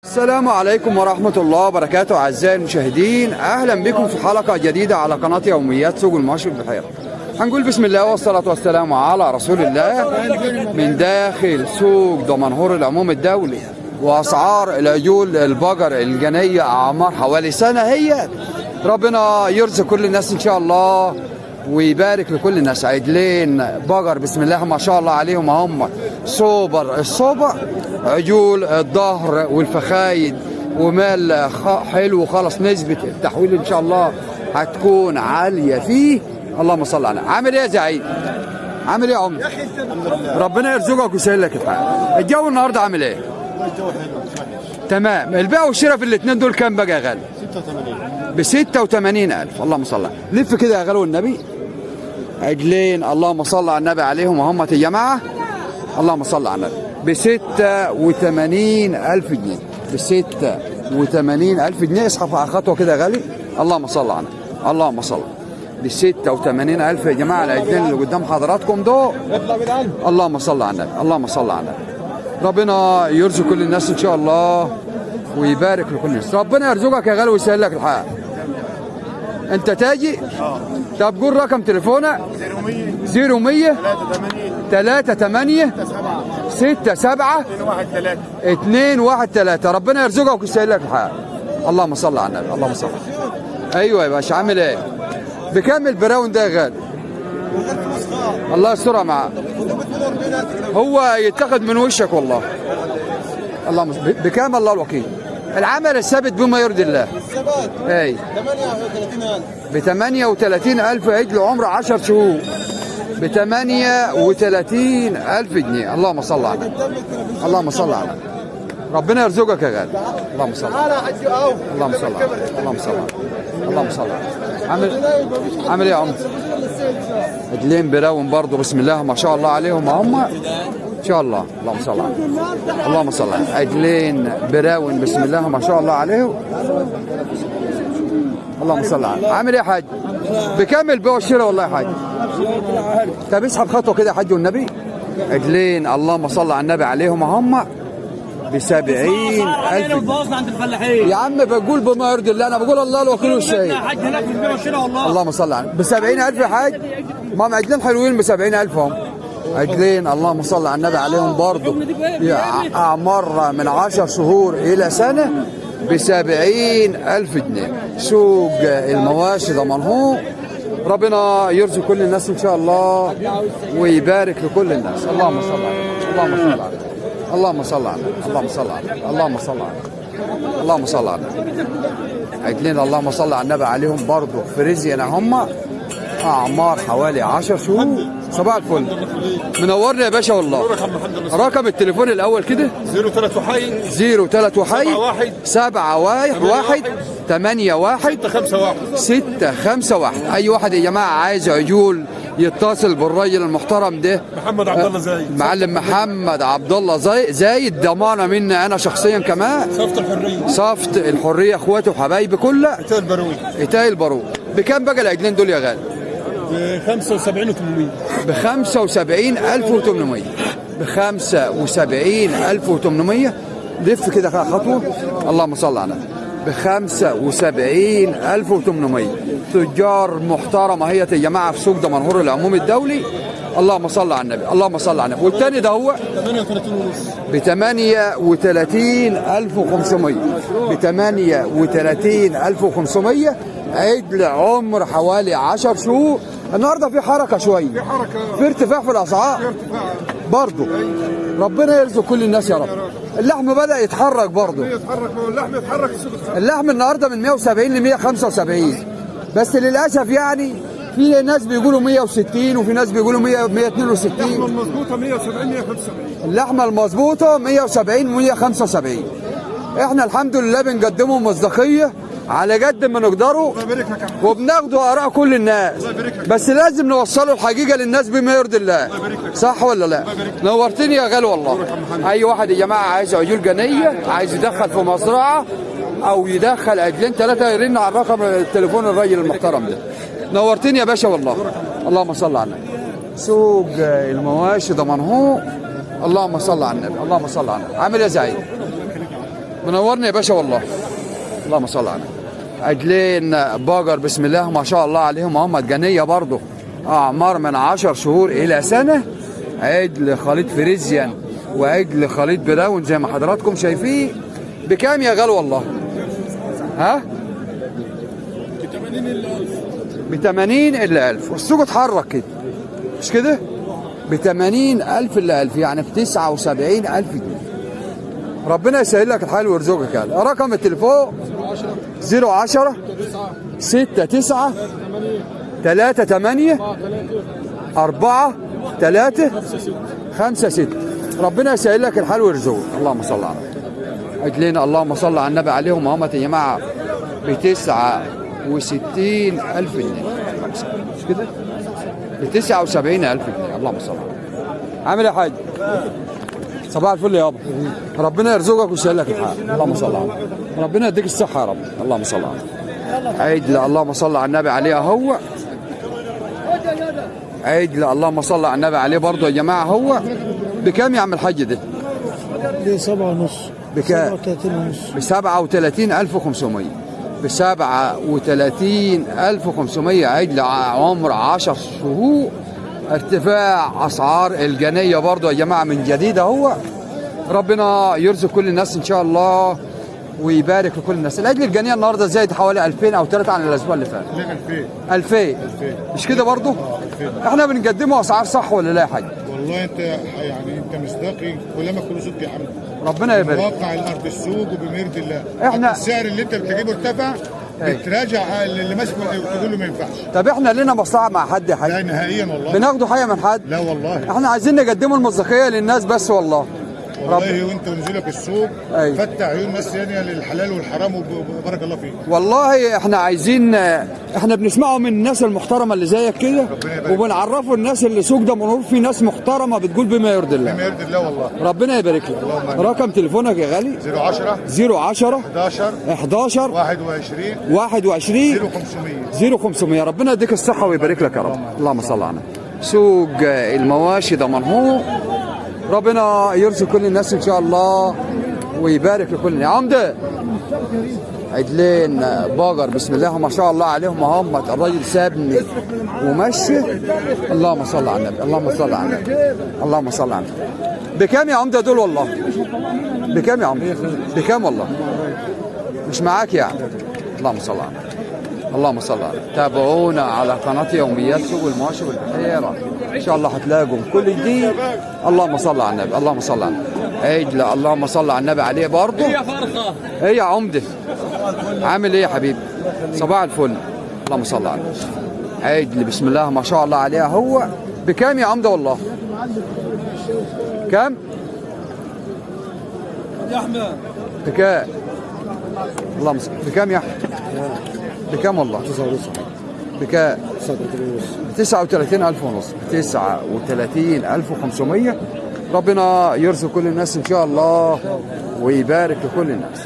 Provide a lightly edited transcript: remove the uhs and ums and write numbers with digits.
السلام عليكم ورحمة الله وبركاته أعزائي المشاهدين، أهلا بكم في حلقة جديدة على قناة يوميات سوق المواشي بالبحيرة. هنقول بسم الله والصلاة والسلام على رسول الله من داخل سوق دمنهور العموم الدولي. وأسعار العجول البقر الجنية أعمار حوالي سنة هي. ربنا يرزق كل الناس إن شاء الله ويبارك لكل الناس. عجلين بقر بسم الله ما شاء الله عليهم، هم سوبر الصوبة، عجول الظهر والفخايد ومال حلو خالص. نسبة التحويل ان شاء الله هتكون عالية فيه. اللهم صل على. عامل ايه يا زعيم؟ عامل ايه يا عمر؟ ربنا يرزقك ويسهل لك الحال. الجو النهارده عامل ايه؟ الجو حلو. تمام. البيع والشراء في الاثنين دول كام بقى يا غالي؟ 86 ب 86,000. اللهم صل على. لف كده يا غالي والنبي. عجلين اللهم صل على النبي عليهم وهم يا جماعه. اللهم صل على النبي. ب 86,000 جنيه. ب 86,000 جنيه. اسحب على خطوه كده يا غالي. اللهم صل على النبي. اللهم صل. ب 86,000 يا جماعه العجلين اللي قدام حضراتكم دول. اللهم صل على النبي. اللهم صل على النبي. ربنا يرزق كل الناس ان شاء الله ويبارك لكل الناس. ربنا يرزقك يا غالي ويسهل لك الحال. انت تاجي؟ طب قول رقم تليفونك. 0100 38 67 213. ربنا يرزقك ويسهل لك الحال. اللهم صل على النبي. اللهم صل. ايوه يا باشا. عامل ايه؟ بكام البراون ده يا غالي؟ الله يسترها معاه. هو يتاخد من وشك والله. اللهم بكام الله الوكيل؟ العمل الثابت بما يرضي الله. الثبات اي 38,000 ب 38,000 عجل عمره 10 شهور ب 38,000 جنيه. اللهم صل على النبي. اللهم صل على النبي. ربنا يرزقك يا غالي. اللهم صل على النبي. اللهم صل على النبي. اللهم صل على النبي. اللهم صل على النبي. عامل ايه يا عمر؟ عجلين براون برضه بسم الله ما شاء الله عليهم هم ان شاء الله. اللهم صل على النبي. اللهم صل على النبي. عجلين براون بسم الله ما شاء الله عليهم. اللهم صل على النبي. عامل ايه يا حاج؟ بكام البيع والشراء والله يا حاج؟ طب اسحب خطوه كده يا حاج والنبي. عجلين اللهم صل على النبي عليهم هم ب 70,000 عند الفلاحين يا عم. بقول بما يرضي الله. انا بقول الله الوكيل والشهيد. حاج هناك في البيع والشراء والله. اللهم صل على النبي. ب 70,000 يا حاج. ما عجلين حلوين ب 70,000 هم. عجلين اللهم صل على النبي عليهم برضه اعمار من 10 شهور الى سنه ب 70,000 جنيه. سوق المواشي دمنهور. ربنا يرزق كل الناس ان شاء الله ويبارك لكل الناس. اللهم صل على النبي. اللهم صل على النبي. اللهم صل على النبي. اللهم صل على النبي. اللهم صل على النبي. اللهم صل على النبي. عجلين اللهم صل على النبي عليهم برضه فريزيان هم اعمار حوالي 10 شهور. صباح الفل. منورنا يا باشا والله. رقم التليفون الاول كده 03 حي 03 حي 71 81 651. اي واحد يا جماعه عايز عجول يتصل بالراجل المحترم ده محمد عبد الله زايد. معلم محمد عبد الله زايد. ضمانه مني انا شخصيا كمان. صفت الحريه. صفت الحريه اخواتي وحبايبي كلها. عتال بروي ايتاي البارود. بكام بقى العجلين دول يا غالي؟ ب 75,800. ب 75,800. ب 75,800. لف كده خطوه. اللهم صل على النبي. ب 75,800. تجار محترمه هي يا جماعه في سوق دمنهور العموم الدولي. اللهم صل على النبي. اللهم صل على النبي. والثاني ده هو 38 ونص. ب 38,500. ب 38,500. عجل عمر حوالي 10 شهور. النهارده في حركه شويه. في ارتفاع في الاسعار. برضه ربنا يرزق كل الناس يا رب. اللحم بدأ يتحرك برضه. اللحم يتحرك. اللحم النهارده من 170 ل 175. بس للاسف يعني في ناس بيقولوا 160 وفي ناس بيقولوا 162. المظبوطه 170 175. اللحمه المظبوطه 170 175. احنا الحمد لله بنقدمه مصداقيه على قد ما نقدروا وبناخدوا اراء كل الناس. بس لازم نوصلوا الحقيقه للناس بما يرضي الله. صح ولا لا؟ نورتني يا غالي والله. اي واحد يا جماعه عايز عجول جنيه عايز يدخل في مزرعه او يدخل عجلين ثلاثه يرن على الرقم التليفون الراجل المحترم ده. نورتني يا باشا والله. اللهم صل على النبي. سوق المواشي دمنهور. اللهم صل على النبي. اللهم صل على النبي. عامل ايه يا زعيم؟ منورني يا باشا والله. اللهم صل على النبي. عجلين باجر بسم الله ما شاء الله عليهم هم مجانيه برضه، اعمار من 10 شهور الى سنه. عجل خليط فريزيان وعجل خليط براون زي ما حضراتكم شايفين. بكام يا غالي والله؟ ها؟ ب 80 الا 1000 والسوق اتحرك كده مش كده؟ ب 80,000 الا 1000 يعني ب 79,000 جنيه. ربنا يسهل لك الحال ويرزقك. يعني رقم التليفون 010 69 38 4 3 5 6. ربنا يسهل لك الحال ويرزقك. اللهم صل على النبي. عجلين اللهم صل على النبي عليهم هم يا جماعه ب 69,000 جنيه مش كده؟ ب 79,000 جنيه. اللهم صل على النبي. عامل ايه يا حاج؟ صباح الفل يابا. ربنا يرزقك ويسهل لك الحال. اللهم صل على النبي. ربنا يديك الصحه يا رب. اللهم صل على النبي. عجل اللهم صل على النبي عليه هو. عجل اللهم صل على النبي عليه برضه يا جماعه هو. بكام يا عم الحاج ده؟ ب 7.5. بكام؟ 37.5. ب 37,500. ب 37,500 عجل عمر 10 شهور. ارتفاع اسعار الجنيه برضه يا جماعه من جديد اهو. ربنا يرزق كل الناس ان شاء الله ويبارك لكل الناس. العجل الجنيه النهارده زايد حوالي 2000 او 3 عن الاسبوع اللي فات. 2000 مش كده برضه؟ احنا بنقدمه اسعار صح ولا لا يا حاج؟ والله انت يعني انت مصداقي كلامك كله صدق يا حمد. ربنا يبارك. واقع الارض السوق وبمرد الله. احنا السعر اللي انت بتجيبه ارتفع بتراجع اللي ماسكه تقول له ما ينفعش. طب احنا لنا مصلحه مع حد يا حاج؟ لا نهائيا والله. بناخده حاجه من حد؟ لا والله. احنا عايزين نقدمه المصداقيه للناس بس والله. والله وانت ونزولك السوق أيوة. فتح عيون الناس ثانيه للحلال والحرام وبارك الله فيك. والله احنا عايزين، احنا بنسمعه من الناس المحترمه اللي زيك كده وبنعرفه الناس اللي سوق ده منور في ناس محترمه بتقول بما يرضي الله. بما يرضي الله والله. ربنا يبارك لك. رقم تليفونك يا غالي 010 11 21 0500. ربنا يديك الصحه ويبارك لك يا رب. اللهم صل على النبي. سوق المواشي ده منهور. ربنا يرزق كل الناس ان شاء الله ويبارك لكل الناس. عمده عجلين باجر بسم الله ما شاء الله عليهم هم. الراجل سابني ومشي. اللهم صل على النبي. اللهم صل على النبي. اللهم صل على النبي. بكام يا عمده دول والله؟ بكام يا عمده؟ بكام والله؟ مش معاك يعني. اللهم صل على النبي. اللهم صل على النبي. تابعونا على قناه يوميات سوق المواشي والبحيره ان شاء الله هتلاقوا كل جديد. اللهم صل على النبي. اللهم صل على النبي. عجل اللهم صل على النبي عليه برضه. ايه يا عمده؟ عامل ايه يا حبيبي؟ صباح الفل. اللهم صل على النبي. عجل بسم الله ما شاء الله عليه هو. بكام يا عمده والله؟ كام؟ يا احمد بكام؟ اللهم صل. بكام يا احمد؟ بكام والله؟ بكام؟ 39,000 ونص. 39,500. ربنا يرزق كل الناس ان شاء الله ويبارك لكل الناس.